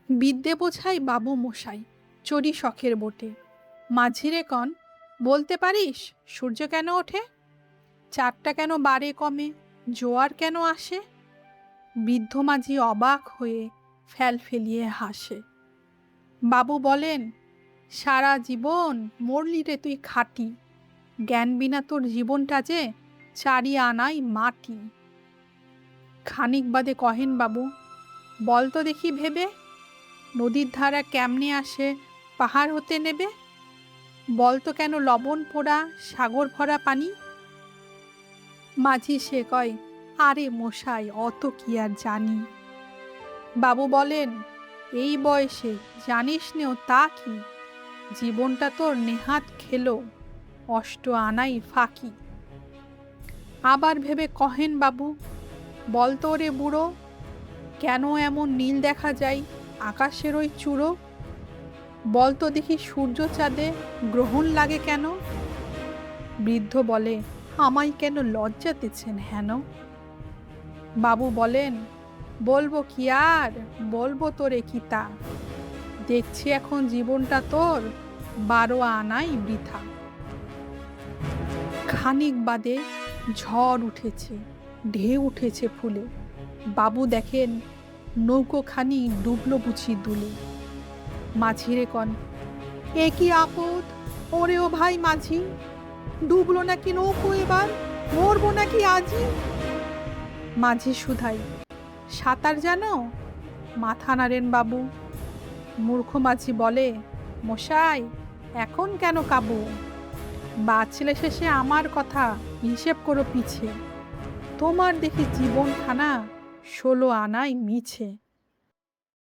বিদ্যে বোঝাই বাবু মশাই, চড়ি শখের বোটে। মাঝিরে কন, বলতে পারিস সূর্য কেন ওঠে? চাঁদটা কেন বাড়ে কমে, জোয়ার কেন আসে? বৃদ্ধ মাঝি অবাক হয়ে ফেল ফেলিয়ে হাসে। বাবু বলেন, সারা জীবন মরলি রে তুই খাটি, জ্ঞান বিনা তোর জীবনটা যে চারি আনাই মাটি। খানিক বাদে কহেন বাবু, বল তো দেখি ভেবে, নদীর ধারা কেমনে আসে পাহাড় হতে নেবে? বলতো কেন লবণ পোড়া সাগর ভরা পানি? মাঝি সে কয়, আরে মশাই অত কি আর জানি। বাবু বলেন, এই বয়সে জানিস নেও তা কি, জীবনটা তোর নেহাত খেলো, অষ্ট আনাই ফাঁকি। আবার ভেবে কহেন বাবু, বলতো রে বুড়ো, কেন এমন নীল দেখা যায় আকাশের ওই চূড়ো? বলতো দেখি সূর্য চাঁদে গ্রহণ লাগে কেন? বৃদ্ধ বলে, আমায় কেন লজ্জা দিচ্ছেন হেন? বাবু বলেন, বলবো কি আর, বলবো তোরে কি তা, দেখছি এখন জীবনটা তোর 12 আনাই বৃথা। খানিক বাদে ঝড় উঠেছে, ঢেউ উঠেছে ফুলে। বাবু দেখেন নৌকোখানি ডুবলো বুঝি দুলে। মাঝিরে কন, এ কি আপদ, ওরে ও ভাই মাঝি, ডুবলো নাকি নৌকো এবার, মরবো নাকি আজই? মাঝি শুধাই, সাঁতার জানো? মাথা নাড়েন বাবু। মূর্খ মাঝি বলে, মশাই এখন কেন কাবু, বাঁচলে শেষে আমার কথা হিসেব করো পিছে, তোমার দেখি জীবনখানা 16 আনাই মিছে।